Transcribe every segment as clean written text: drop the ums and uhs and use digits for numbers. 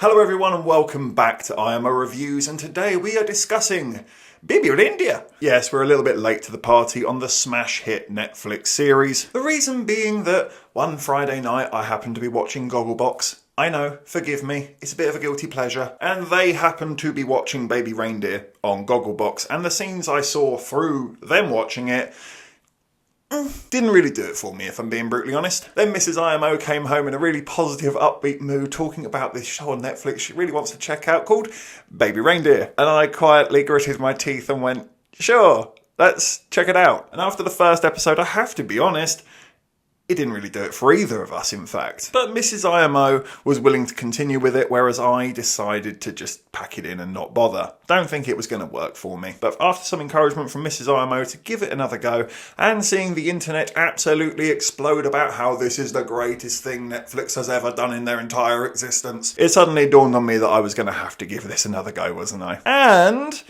Hello everyone and welcome back to IMO Reviews, and today we are discussing Baby Reindeer. Yes, we're a little bit late to the party on the smash hit Netflix series. The reason being that one Friday night I happened to be watching Gogglebox. I know, forgive me, it's a bit of a guilty pleasure. And they happened to be watching Baby Reindeer on Gogglebox, and the scenes I saw through them watching it didn't really do it for me, if I'm being brutally honest. Then Mrs. IMO came home in a really positive, upbeat mood, talking about this show on Netflix she really wants to check out called Baby Reindeer. And I quietly gritted my teeth and went, sure, let's check it out. And after the first episode, I have to be honest, it didn't really do it for either of us, in fact. But Mrs. IMO was willing to continue with it, whereas I decided to just pack it in and not bother. Don't think it was going to work for me. But after some encouragement from Mrs. IMO to give it another go, and seeing the internet absolutely explode about how this is the greatest thing Netflix has ever done in their entire existence, it suddenly dawned on me that I was going to have to give this another go, wasn't I? And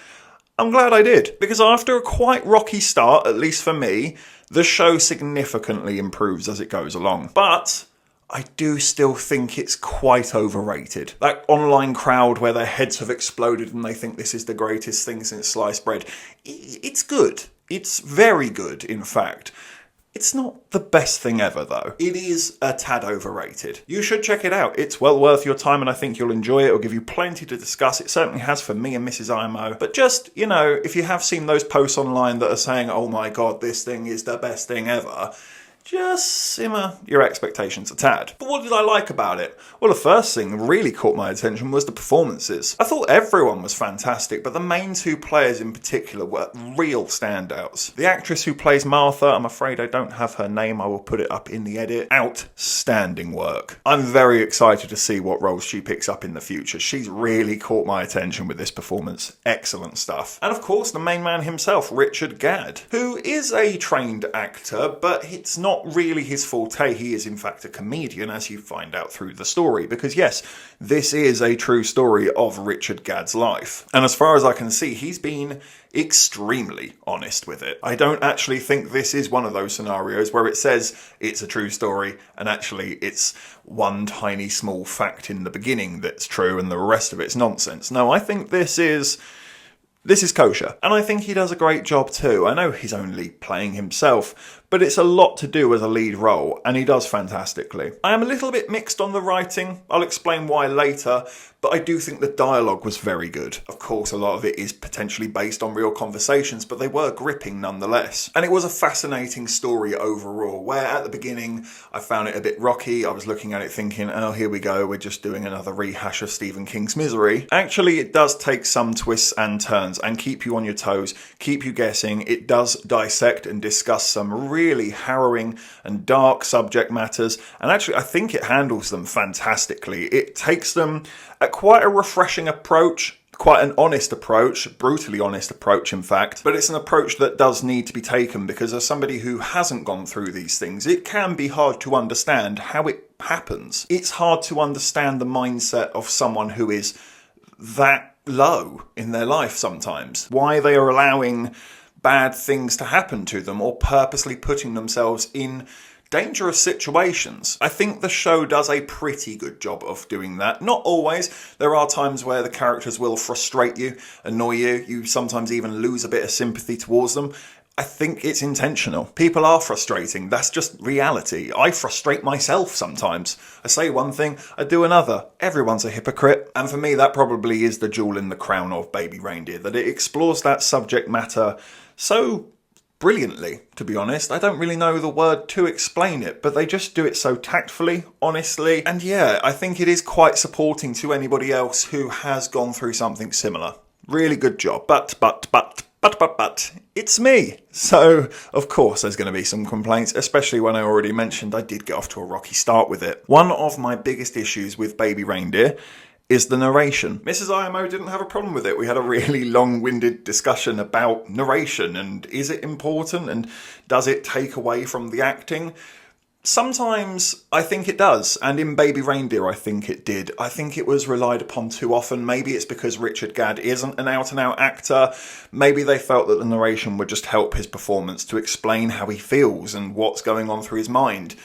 I'm glad I did, because after a quite rocky start, at least for me, the show significantly improves as it goes along. But I do still think it's quite overrated. That online crowd where their heads have exploded and they think this is the greatest thing since sliced bread, it's good. It's very good, in fact. It's not the best thing ever, though. It is a tad overrated. You should check it out. It's well worth your time, and I think you'll enjoy it. It'll give you plenty to discuss. It certainly has for me and Mrs. IMO. But just, you know, if you have seen those posts online that are saying, oh my god, this thing is the best thing ever, just simmer your expectations a tad. But what did I like about it? Well, the first thing that really caught my attention was the performances. I thought everyone was fantastic, but the main two players in particular were real standouts. The actress who plays Martha, I'm afraid I don't have her name, I will put it up in the edit. Outstanding work. I'm very excited to see what roles she picks up in the future. She's really caught my attention with this performance. Excellent stuff. And of course, the main man himself, Richard Gadd, who is a trained actor, but it's not really his forte. He is in fact a comedian, as you find out through the story, because yes, this is a true story of Richard Gadd's life. And as far as I can see, he's been extremely honest with it. I don't actually think this is one of those scenarios where it says it's a true story and actually it's one tiny small fact in the beginning that's true and the rest of it's nonsense. No, I think this is kosher. And I think he does a great job too. I know he's only playing himself, but it's a lot to do as a lead role, and he does fantastically. I am a little bit mixed on the writing. I'll explain why later, but I do think the dialogue was very good. Of course, a lot of it is potentially based on real conversations, but they were gripping nonetheless. And it was a fascinating story overall, where at the beginning I found it a bit rocky. I was looking at it thinking, oh, here we go, we're just doing another rehash of Stephen King's Misery. Actually, it does take some twists and turns and keep you on your toes, keep you guessing. It does dissect and discuss some really harrowing and dark subject matters, and actually I think it handles them fantastically. It takes them at quite a refreshing approach, quite an honest approach, brutally honest approach in fact, but it's an approach that does need to be taken because as somebody who hasn't gone through these things, it can be hard to understand how it happens. It's hard to understand the mindset of someone who is that low in their life sometimes, why they are allowing bad things to happen to them or purposely putting themselves in dangerous situations. I think the show does a pretty good job of doing that. Not always. There are times where the characters will frustrate you, annoy you. You sometimes even lose a bit of sympathy towards them. I think it's intentional. People are frustrating. That's just reality. I frustrate myself sometimes. I say one thing, I do another. Everyone's a hypocrite. And for me, that probably is the jewel in the crown of Baby Reindeer, that it explores that subject matter so brilliantly, to be honest. I don't really know the word to explain it, but they just do it so tactfully, honestly. And yeah, I think it is quite supporting to anybody else who has gone through something similar. Really good job. But, it's me. So, of course, there's going to be some complaints, especially when I already mentioned I did get off to a rocky start with it. One of my biggest issues with Baby Reindeer is the narration. Mrs. IMO didn't have a problem with it. We had a really long-winded discussion about narration and is it important and does it take away from the acting? Sometimes I think it does, and in Baby Reindeer I think it did. I think it was relied upon too often. Maybe it's because Richard Gadd isn't an out-and-out actor. Maybe they felt that the narration would just help his performance to explain how he feels and what's going on through his mind.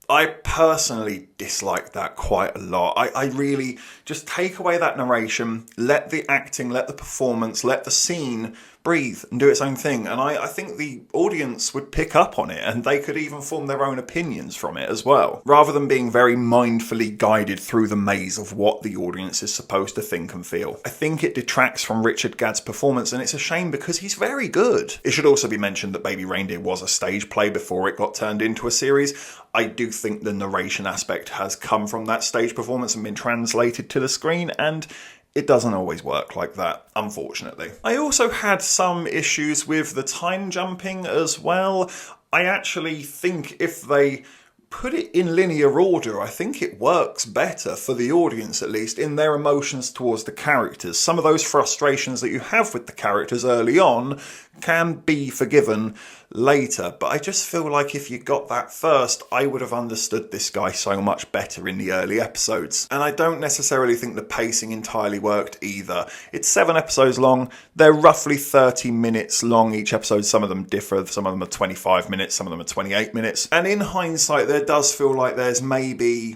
I personally dislike that quite a lot. I really just take away that narration, let the acting, let the performance, let the scene breathe and do its own thing. And I think the audience would pick up on it, and they could even form their own opinions from it as well, rather than being very mindfully guided through the maze of what the audience is supposed to think and feel. I think it detracts from Richard Gadd's performance, and it's a shame because he's very good. It should also be mentioned that Baby Reindeer was a stage play before it got turned into a series. I do think the narration aspect has come from that stage performance and been translated to the screen, and it doesn't always work like that, unfortunately. I also had some issues with the time jumping as well. I actually think if they put it in linear order, I think it works better for the audience, at least, in their emotions towards the characters. Some of those frustrations that you have with the characters early on can be forgiven later, but I just feel like if you got that first, I would have understood this guy so much better in the early episodes. And I don't necessarily think the pacing entirely worked either. It's 7 episodes long, they're roughly 30 minutes long each episode. Some of them differ, some of them are 25 minutes, some of them are 28 minutes. And in hindsight, there does feel like there's maybe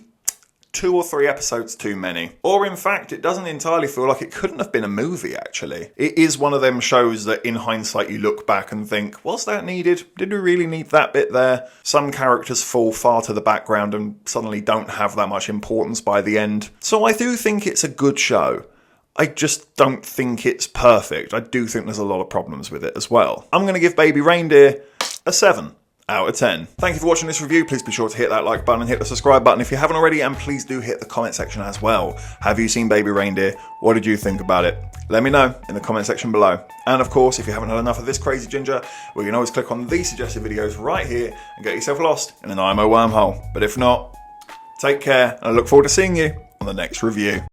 2 or 3 episodes too many. Or in fact, it doesn't entirely feel like it couldn't have been a movie, actually. It is one of them shows that in hindsight you look back and think, was that needed? Did we really need that bit there? Some characters fall far to the background and suddenly don't have that much importance by the end. So I do think it's a good show. I just don't think it's perfect. I do think there's a lot of problems with it as well. I'm going to give Baby Reindeer a 7 out of 10. Thank you for watching this review. Please be sure to hit that like button and hit the subscribe button if you haven't already, and please do hit the comment section as well. Have you seen Baby Reindeer? What did you think about it? Let me know in the comment section below. And of course, if you haven't had enough of this crazy ginger, well, you can always click on these suggested videos right here and get yourself lost in an IMO wormhole. But if not, take care, and I look forward to seeing you on the next review.